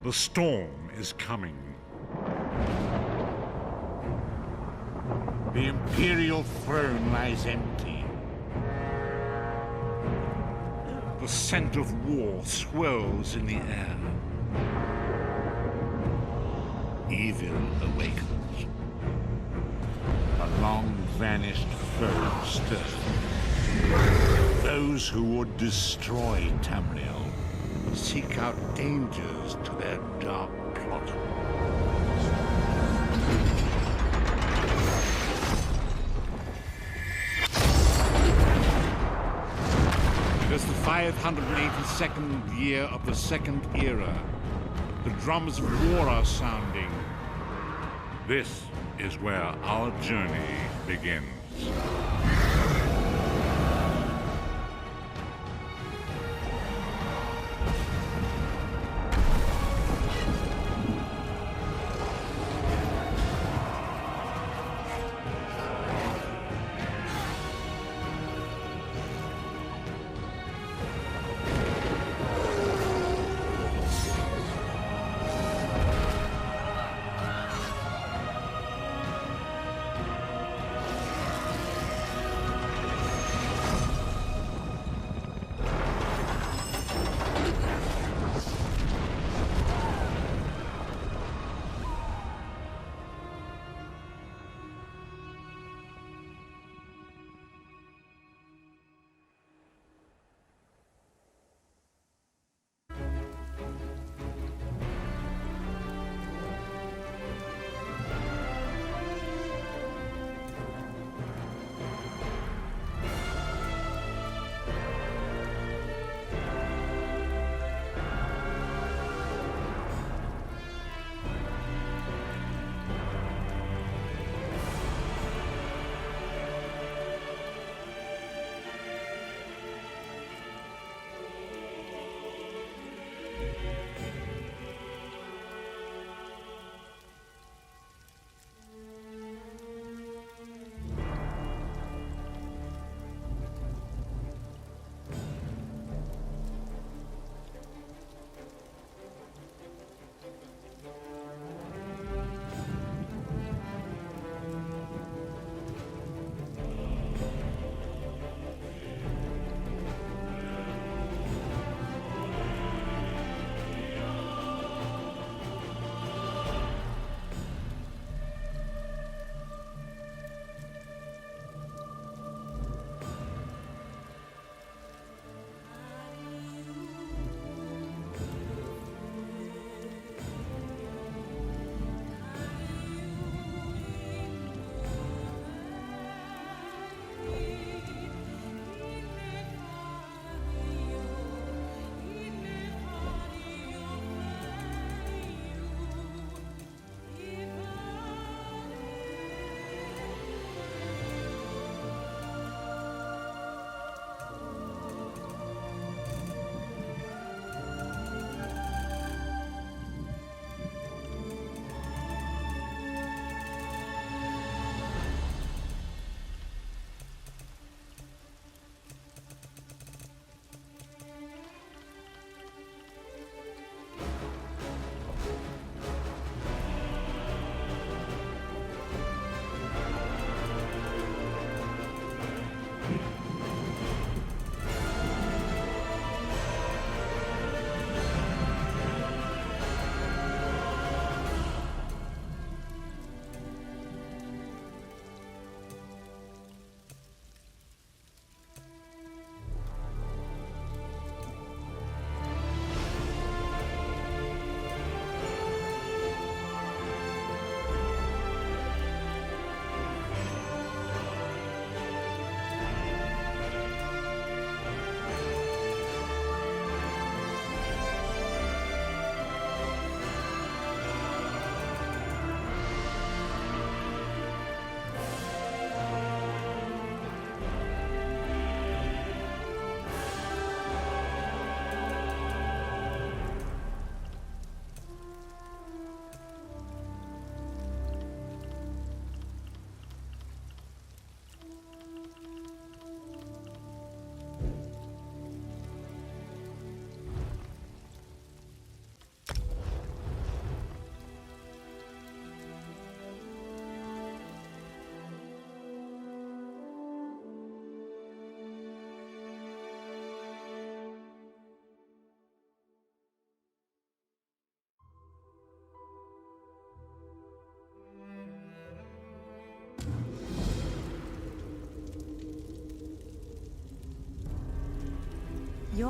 The storm is coming. The Imperial throne lies empty. The scent of war swirls in the air. Evil awakens. A long-vanished foe stirs. Those who would destroy Tamriel Seek out dangers to their dark plot. It is the 582nd year of the Second Era. The drums of war are sounding. This is where our journey begins.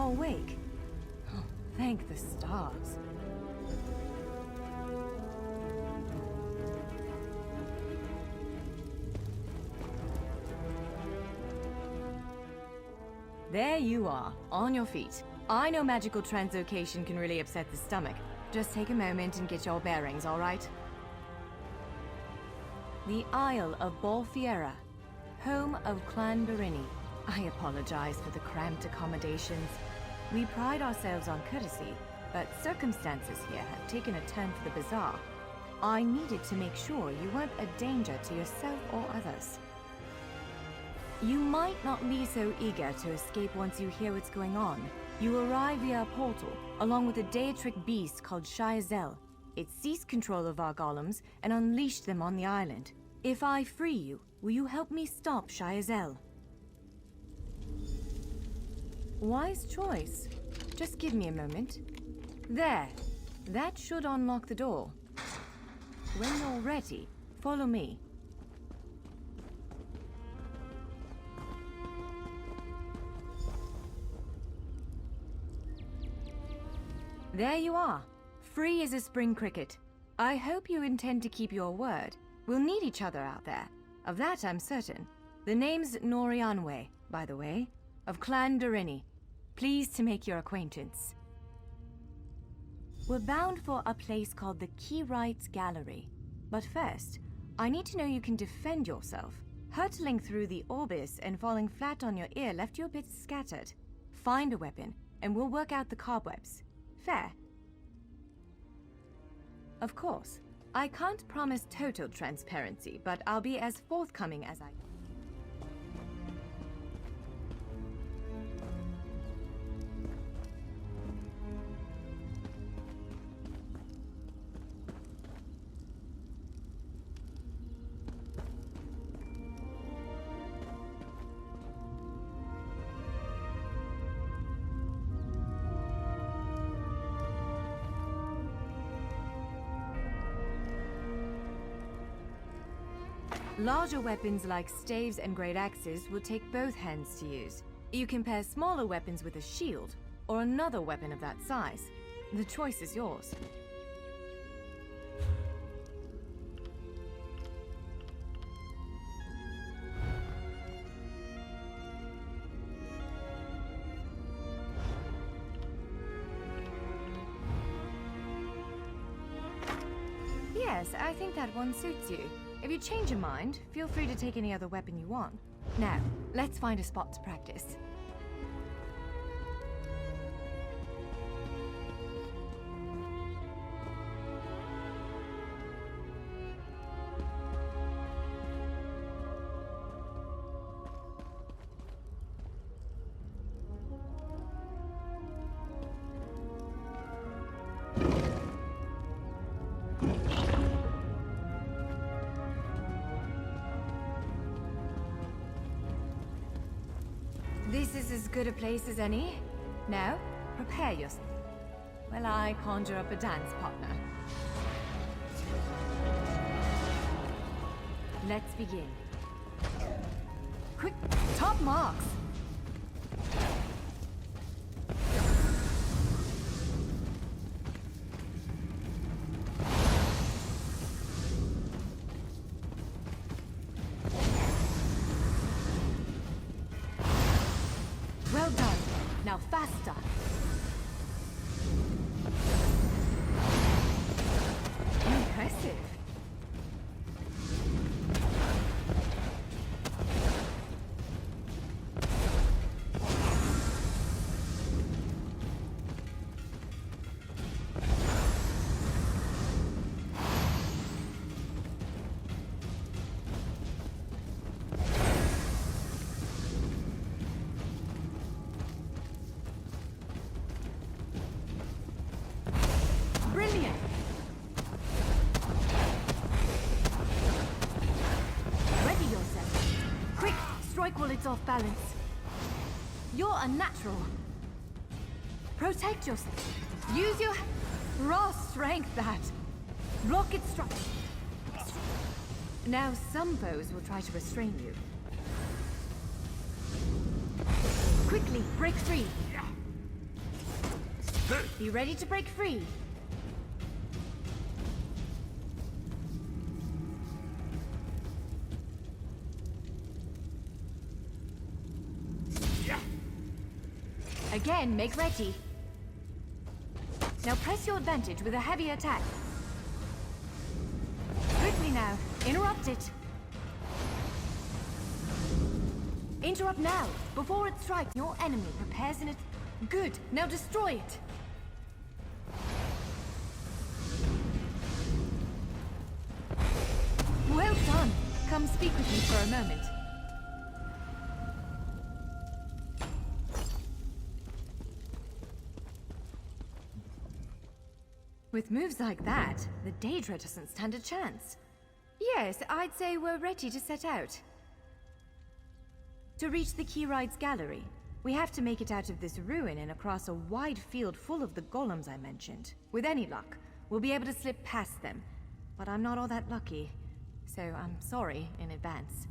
awake. Oh, thank the stars. There you are, on your feet. I know magical translocation can really upset the stomach. Just take a moment and get your bearings, all right? The Isle of Bolfiera, home of Clan Berini. I apologize for the cramped accommodations. We pride ourselves on courtesy, but circumstances here have taken a turn for the bizarre. I needed to make sure you weren't a danger to yourself or others. You might not be so eager to escape once you hear what's going on. You arrive via a portal, along with a Daetric beast called Shayazel. It seized control of our golems and unleashed them on the island. If I free you, will you help me stop Shayazel? Wise choice. Just give me a moment. There. That should unlock the door. When you're ready, follow me. There you are. Free as a spring cricket. I hope you intend to keep your word. We'll need each other out there. Of that I'm certain. The name's Norianwe, by the way, of Clan Berini. Pleased to make your acquaintance. We're bound for a place called the Key Rights Gallery. But first, I need to know you can defend yourself. Hurtling through the Orbis and falling flat on your ear left you a bit scattered. Find a weapon, and we'll work out the cobwebs. Fair. Of course, I can't promise total transparency, but I'll be as forthcoming as I can. Larger weapons like staves and great axes will take both hands to use. You can pair smaller weapons with a shield, or another weapon of that size. The choice is yours. Yes, I think that one suits you. If you change your mind, feel free to take any other weapon you want. Now, let's find a spot to practice. This is as good a place as any. Now, prepare yourself. While I conjure up a dance partner. Let's begin. Quick, top marks! Well done. Now faster. Impressive. Brilliant! Ready yourself. Quick, strike while it's off balance. You're a natural. Protect yourself. Use your raw strength, that. Block its strike. Now some foes will try to restrain you. Quickly, break free. Be ready to break free. Again, make ready. Now press your advantage with a heavy attack. Quickly now, interrupt it. Interrupt now, before it strikes. Your enemy prepares in it. Good, now destroy it. Well done. Come speak with me for a moment. With moves like that, the Daedra doesn't stand a chance. Yes, I'd say we're ready to set out. To reach the Keyride's gallery, we have to make it out of this ruin and across a wide field full of the golems I mentioned. With any luck, we'll be able to slip past them. But I'm not all that lucky, so I'm sorry in advance.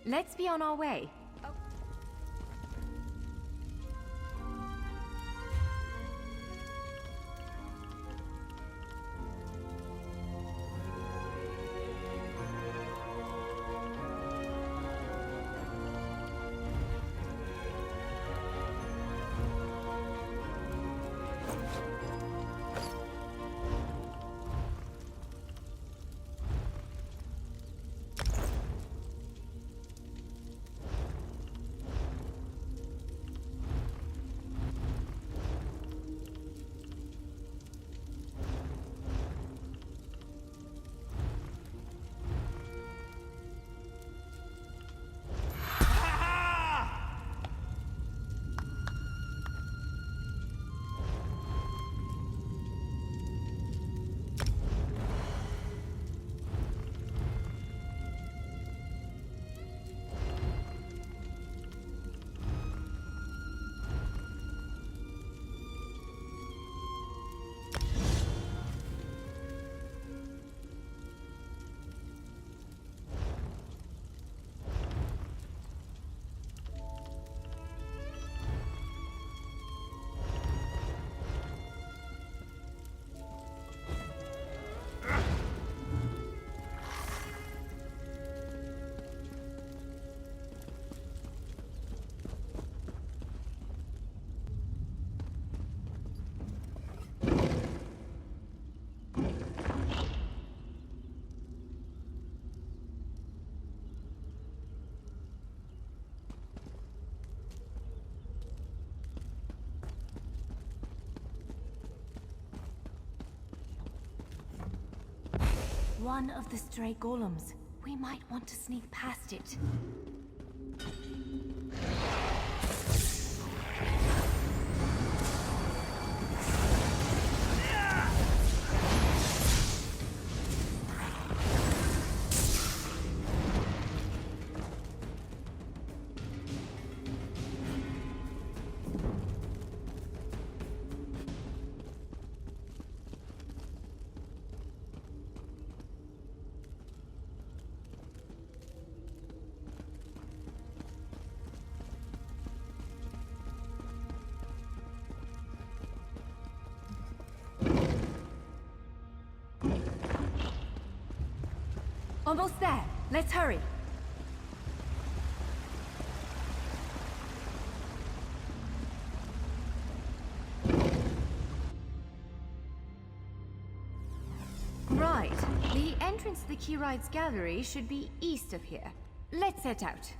Let's be on our way. One of the stray golems. We might want to sneak past it. Almost there. Let's hurry. Right. The entrance to the Keyride's gallery should be east of here. Let's set out.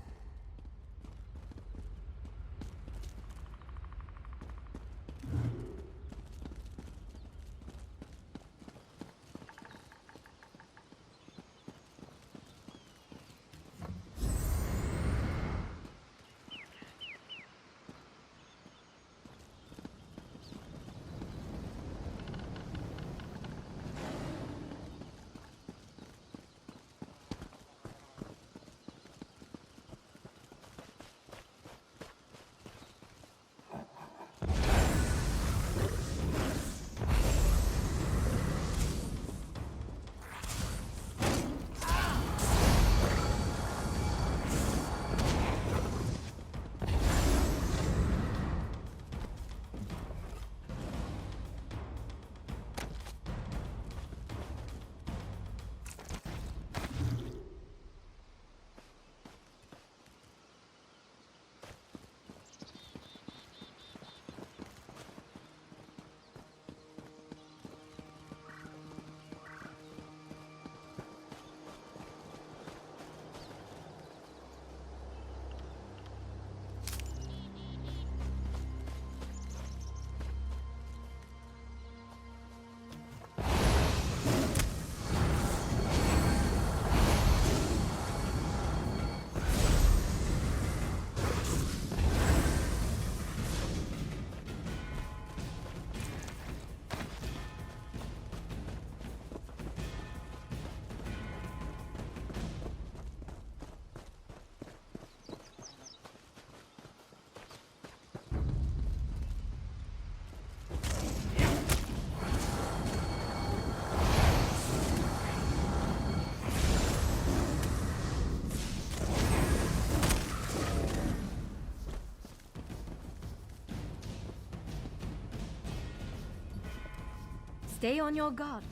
Stay on your guard.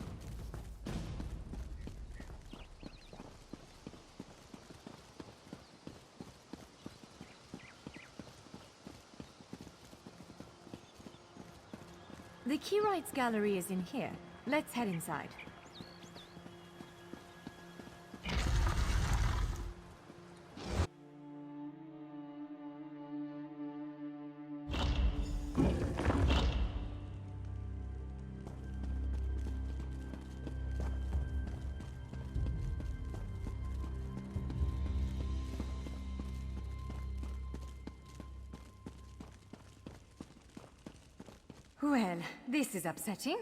The Keyride's gallery is in here. Let's head inside. Well, this is upsetting.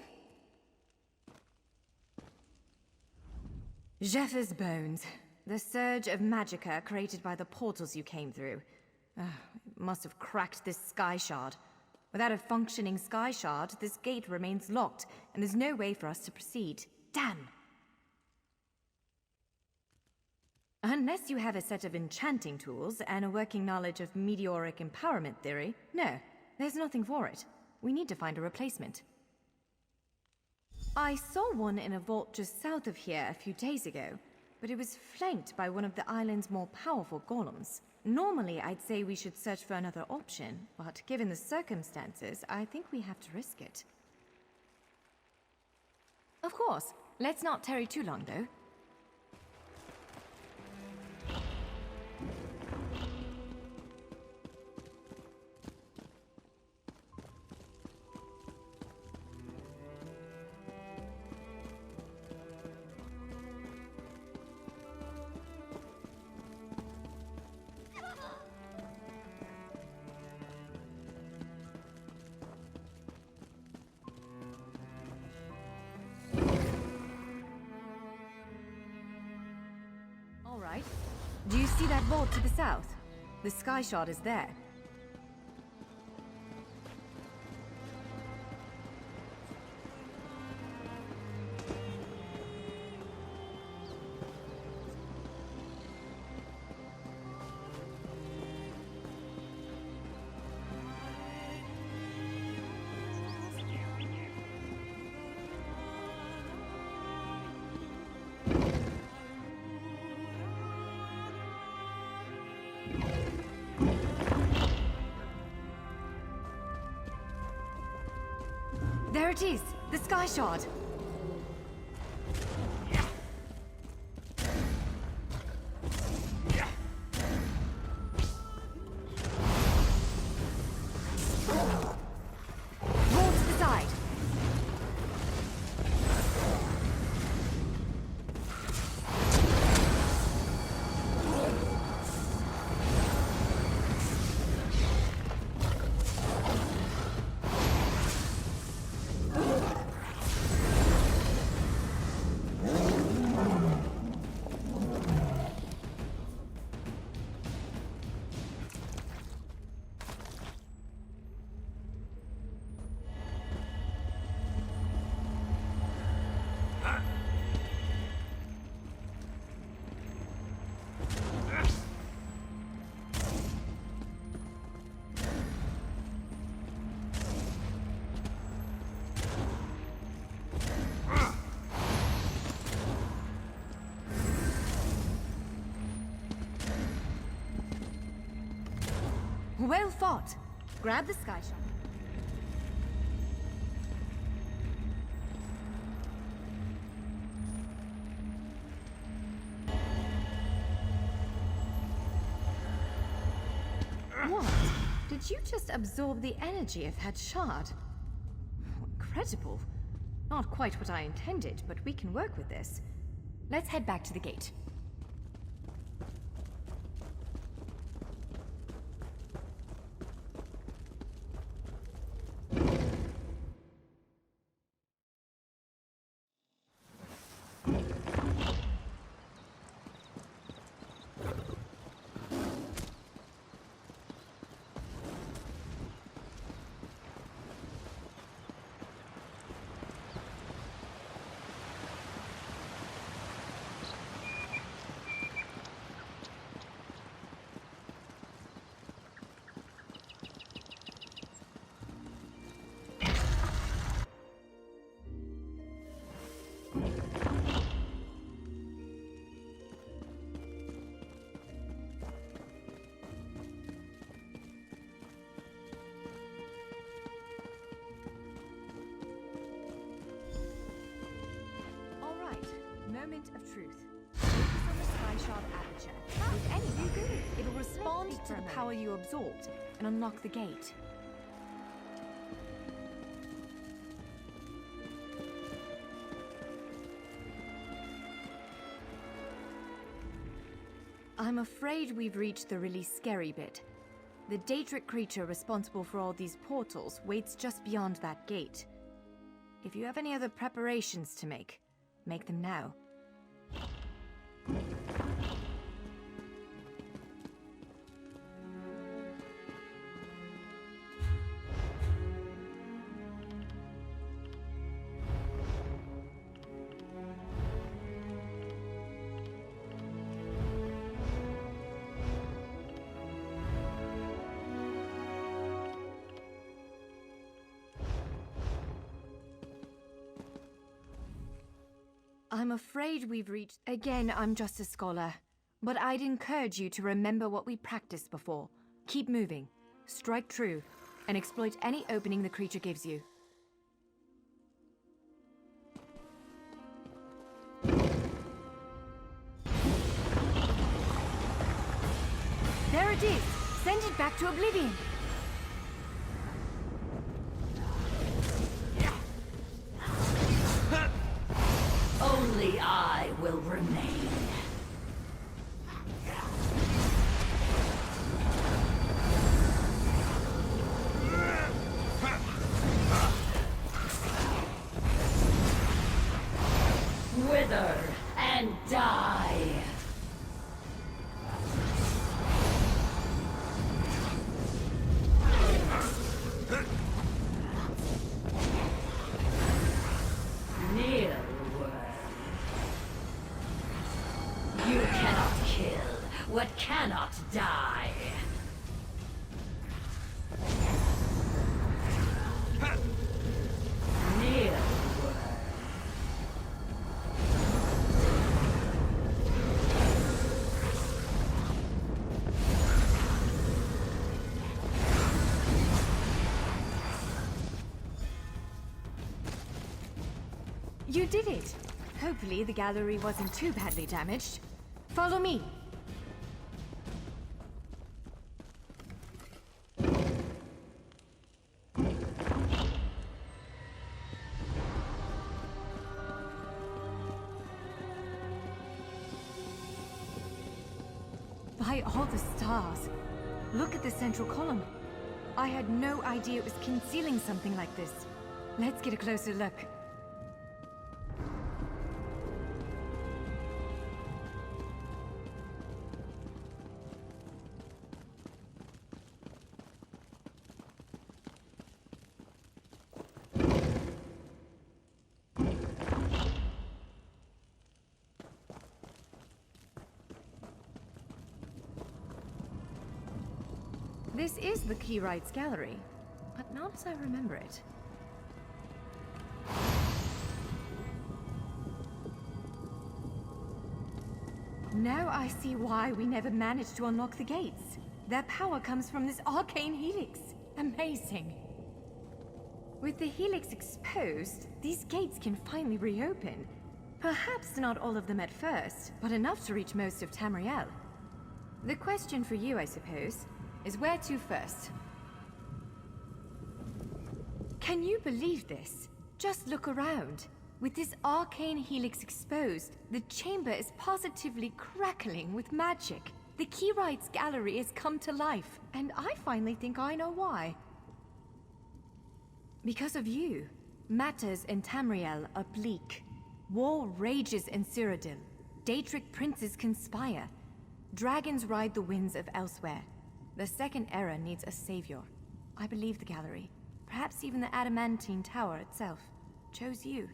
Jeffers' bones. The surge of magicka created by the portals you came through. It must have cracked this sky shard. Without a functioning sky shard, this gate remains locked, and there's no way for us to proceed. Damn! Unless you have a set of enchanting tools and a working knowledge of meteoric empowerment theory, no, there's nothing for it. We need to find a replacement. I saw one in a vault just south of here a few days ago, but it was flanked by one of the island's more powerful golems. Normally, I'd say we should search for another option, but given the circumstances, I think we have to risk it. Of course. Let's not tarry too long, though. right? Do you see that vault to the south? The sky shard is there. There it is! The sky shard! Roll to the side! Well fought! Grab the sky shard. What? Did you just absorb the energy of that shard? Incredible. Not quite what I intended, but we can work with this. Let's head back to the gate. Moment of truth. Focus on the sky shard aperture. With any good, it'll respond to the power you absorbed and unlock the gate. I'm afraid we've reached the really scary bit. The Daedric creature responsible for all these portals waits just beyond that gate. If you have any other preparations to make them now. I'm afraid we've reached... Again, I'm just a scholar. But I'd encourage you to remember what we practiced before. Keep moving, strike true, and exploit any opening the creature gives you. There it is! Send it back to oblivion! Only I will remain. Wither and die. You cannot kill what cannot die. Kneel. You did it! Hopefully the gallery wasn't too badly damaged. Follow me! By all the stars! Look at the central column. I had no idea it was concealing something like this. Let's get a closer look. This is the Keyrights Gallery, but not as I remember it. Now I see why we never managed to unlock the gates. Their power comes from this arcane helix. Amazing. With the helix exposed, these gates can finally reopen. Perhaps not all of them at first, but enough to reach most of Tamriel. The question for you, I suppose, is where to first? Can you believe this? Just look around. With this arcane helix exposed, the chamber is positively crackling with magic. The Keyrights Gallery has come to life, and I finally think I know why. Because of you. Matters in Tamriel are bleak. War rages in Cyrodiil. Daedric princes conspire. Dragons ride the winds of elsewhere. The Second Era needs a savior. I believe the gallery, perhaps even the Adamantine Tower itself, chose you.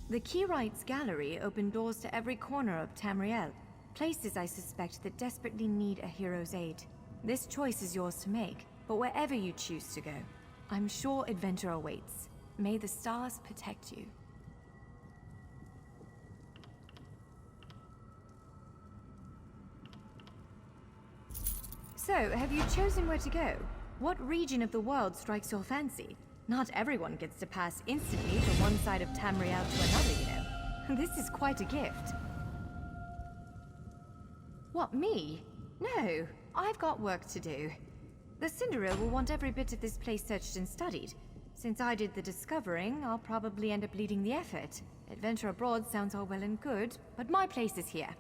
The Keyrights Gallery opened doors to every corner of Tamriel, places I suspect that desperately need a hero's aid. This choice is yours to make, but wherever you choose to go, I'm sure adventure awaits. May the stars protect you. So, have you chosen where to go? What region of the world strikes your fancy? Not everyone gets to pass instantly from one side of Tamriel to another, you know. This is quite a gift. What, me? No, I've got work to do. The Cinderil will want every bit of this place searched and studied. Since I did the discovering, I'll probably end up leading the effort. Adventure abroad sounds all well and good, but my place is here.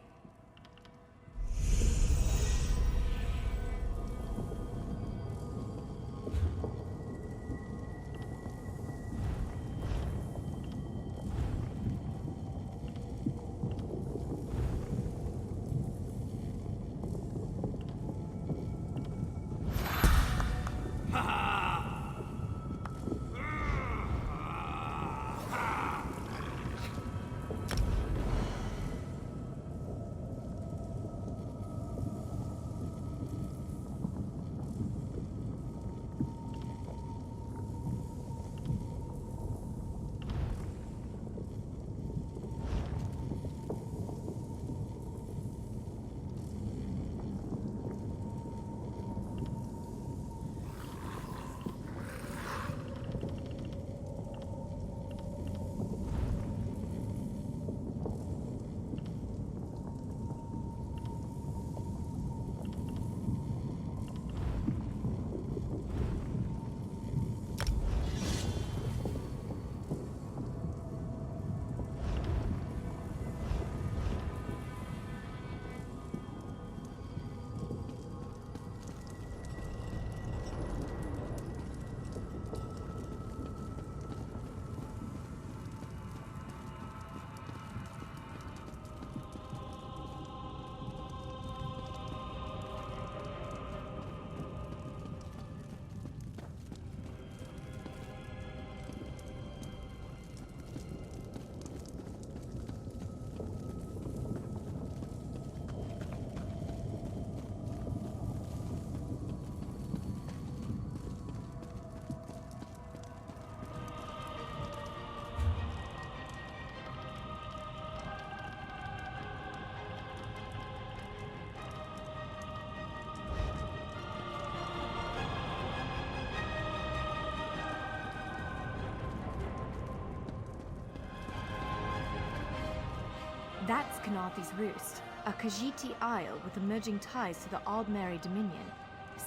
That's Canarthy's Roost, a Khajiiti isle with emerging ties to the Aldmeri Dominion.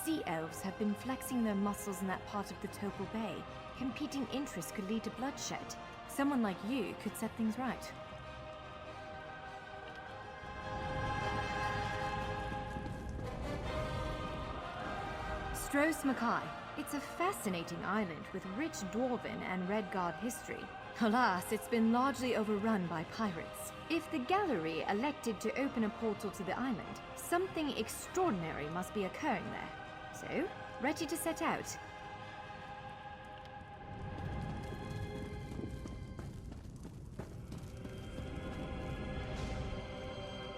Sea elves have been flexing their muscles in that part of the Topal Bay. Competing interests could lead to bloodshed. Someone like you could set things right. Stros Mackay. It's a fascinating island with rich Dwarven and Redguard history. Alas, it's been largely overrun by pirates. If the gallery elected to open a portal to the island, something extraordinary must be occurring there. So, ready to set out?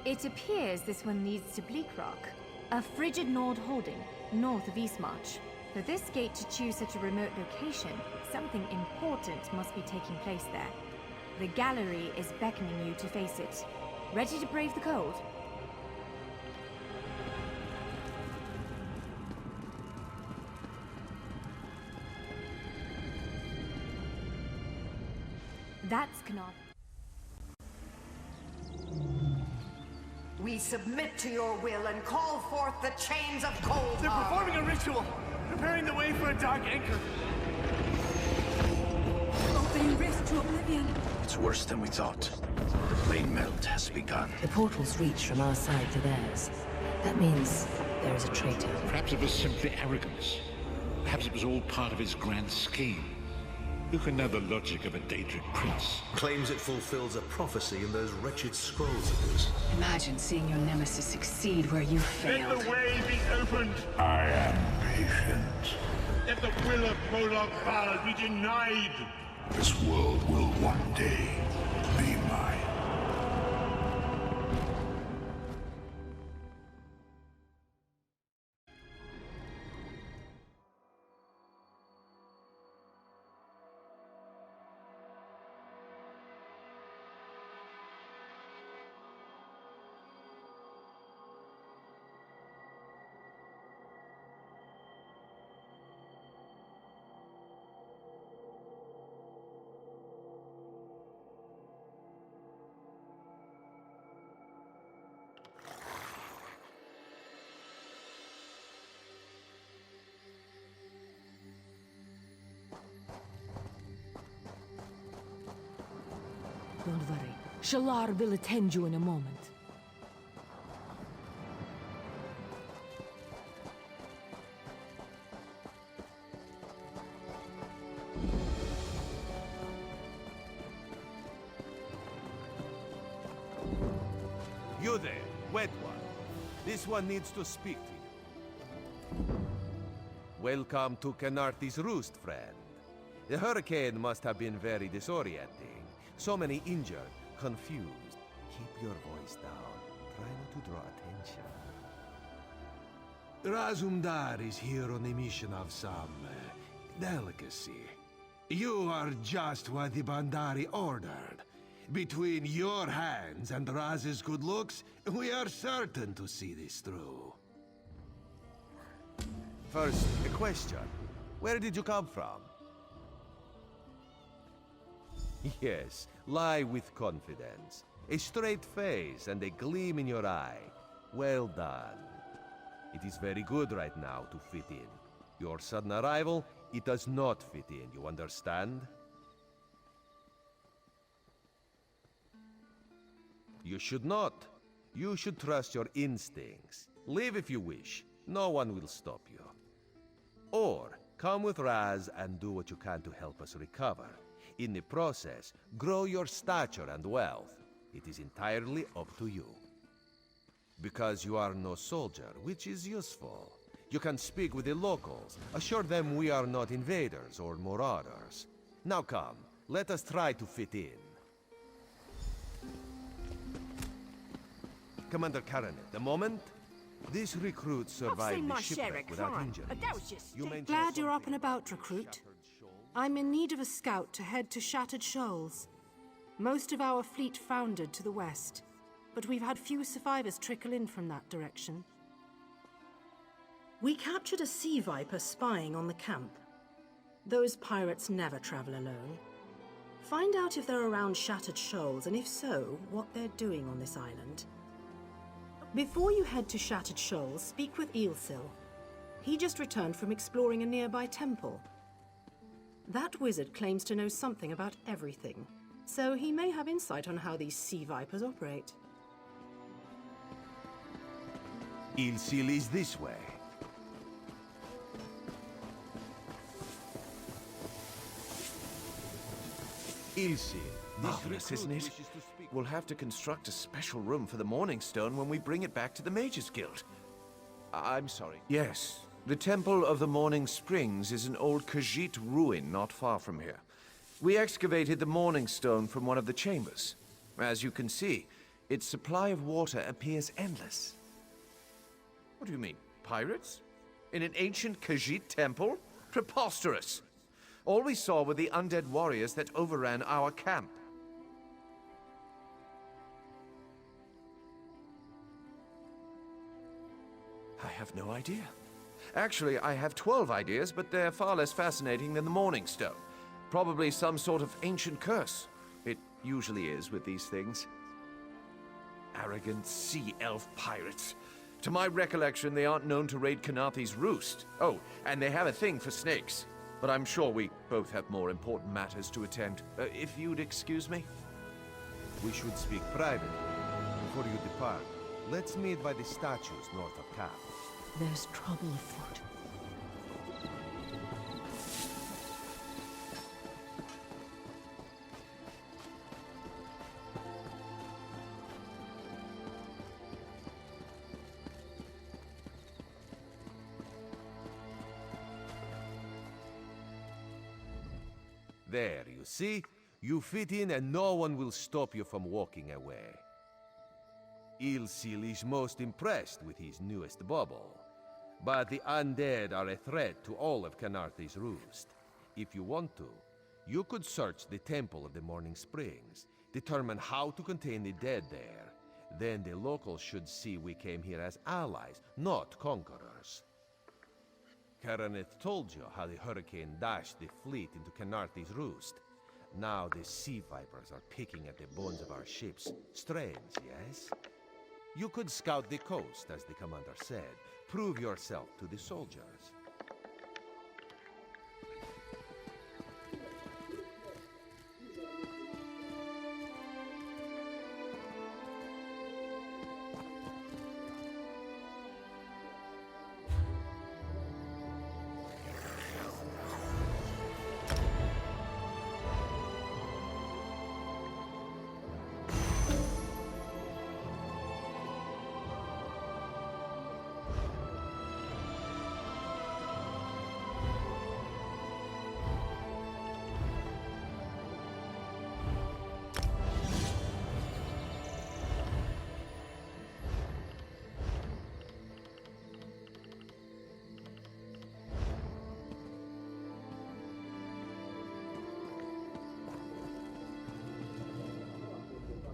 It appears this one leads to Bleak Rock, a frigid Nord holding, north of Eastmarch. For this gate to choose such a remote location, something important must be taking place there. The gallery is beckoning you to face it. Ready to brave the cold? That's Knarth. We submit to your will and call forth the chains of cold. They're performing a ritual, preparing the way for a dark anchor. Opening rift to oblivion. It's worse than we thought. The plane melt has begun. The portals reach from our side to theirs. That means there is a traitor. Perhaps it was simply arrogance. Perhaps it was all part of his grand scheme. Who can know the logic of a Daedric prince? Claims it fulfills a prophecy in those wretched scrolls of his. Imagine seeing your nemesis succeed where you failed. Let the way be opened! I am patient. Let the will of Prolog Val be denied! This world will one day be mine. Don't worry. Shalar will attend you in a moment. You there, wet one. This one needs to speak to you. Welcome to Canarthy's Roost, friend. The hurricane must have been very disorienting. So many injured, confused. Keep your voice down. Try not to draw attention. Razumdar is here on a mission of some delicacy. You are just what the Bandari ordered. Between your hands and Raz's good looks, we are certain to see this through. First, a question. Where did you come from? Yes, lie with confidence. A straight face and a gleam in your eye. Well done. It is very good right now to fit in. Your sudden arrival, it does not fit in, you understand? You should not. You should trust your instincts. Leave if you wish. No one will stop you. Or, come with Raz and do what you can to help us recover. In the process, grow your stature and wealth. It is entirely up to you. Because you are no soldier, which is useful. You can speak with the locals, assure them we are not invaders or marauders. Now come, let us try to fit in. Commander Caranet, a moment? This recruit survived the shipwreck without injuries. Glad you're up and about, recruit. I'm in need of a scout to head to Shattered Shoals. Most of our fleet foundered to the west, but we've had few survivors trickle in from that direction. We captured a sea viper spying on the camp. Those pirates never travel alone. Find out if they're around Shattered Shoals, and if so, what they're doing on this island. Before you head to Shattered Shoals, speak with Eelsil. He just returned from exploring a nearby temple. That wizard claims to know something about everything, so he may have insight on how these sea vipers operate. Eelsil is this way. Eelsil, marvelous, isn't it? We'll have to construct a special room for the Morning Stone when we bring it back to the Mages Guild. I'm sorry. Yes. The Temple of the Morning Springs is an old Khajiit ruin not far from here. We excavated the Morning Stone from one of the chambers. As you can see, its supply of water appears endless. What do you mean, pirates? In an ancient Khajiit temple? Preposterous! All we saw were the undead warriors that overran our camp. I have no idea. Actually, I have 12 ideas, but they're far less fascinating than the Morning Stone. Probably some sort of ancient curse. It usually is with these things. Arrogant sea elf pirates. To my recollection, they aren't known to raid Kanathe's roost. Oh, and they have a thing for snakes. But I'm sure we both have more important matters to attend. If you'd excuse me? We should speak privately. Before you depart, let's meet by the statues north of camp. There's trouble afoot. There, you see? You fit in and no one will stop you from walking away. Eelsil is most impressed with his newest bauble. But the undead are a threat to all of Kanathe's roost. If you want to, you could search the Temple of the Morning Springs, determine how to contain the dead there. Then the locals should see we came here as allies, not conquerors. Karaneth told you how the hurricane dashed the fleet into Kanathe's roost. Now the sea vipers are picking at the bones of our ships. Strange, yes? You could scout the coast, as the commander said. Prove yourself to the soldiers.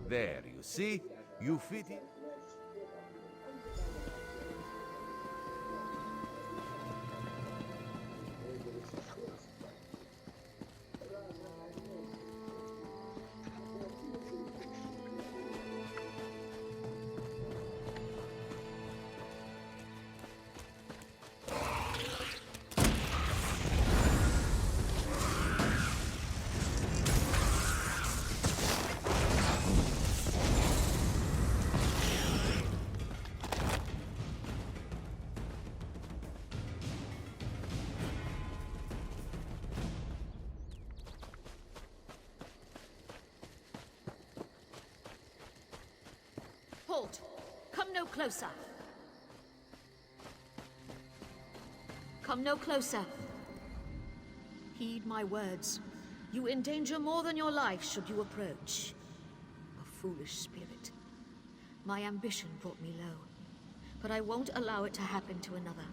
There, you see? You fit in. Halt! Come no closer! Come no closer. Heed my words. You endanger more than your life should you approach. A foolish spirit. My ambition brought me low, but I won't allow it to happen to another.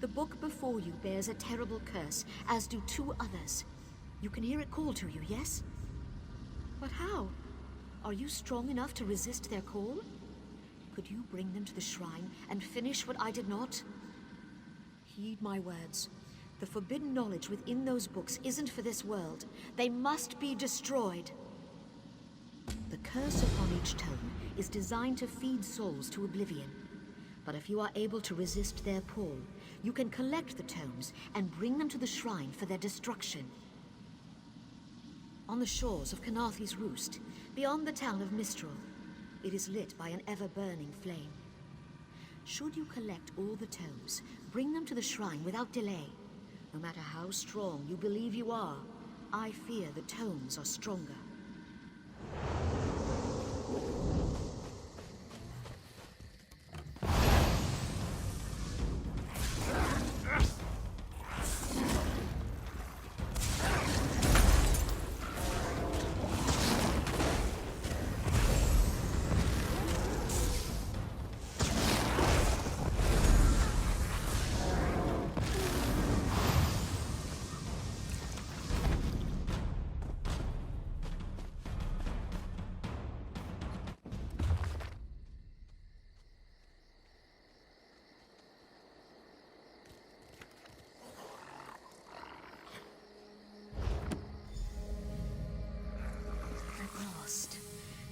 The book before you bears a terrible curse, as do 2 others. You can hear it call to you, yes? But how? Are you strong enough to resist their call? Could you bring them to the shrine and finish what I did not? Heed my words. The forbidden knowledge within those books isn't for this world. They must be destroyed. The curse upon each tome is designed to feed souls to oblivion. But if you are able to resist their pull, you can collect the tomes and bring them to the shrine for their destruction. On the shores of Canarthi's Roost, beyond the town of Mistral, it is lit by an ever-burning flame. Should you collect all the tomes, bring them to the shrine without delay. No matter how strong you believe you are, I fear the tomes are stronger.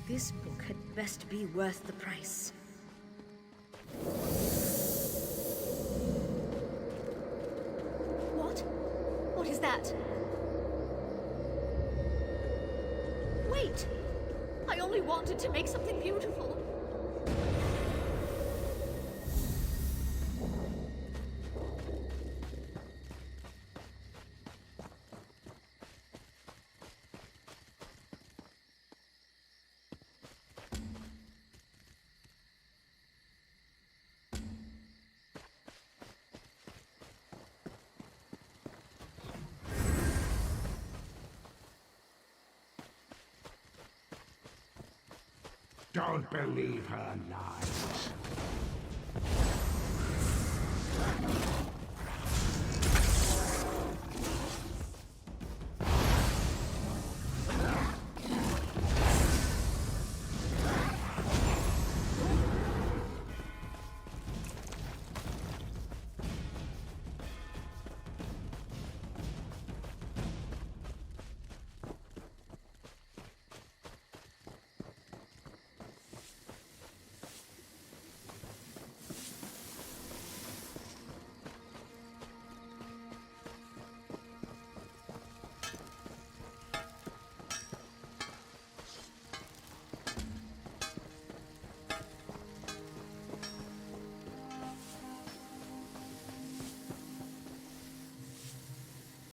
This book had best be worth the price. What? What is that? Wait! I only wanted to make something beautiful. Don't believe her lies.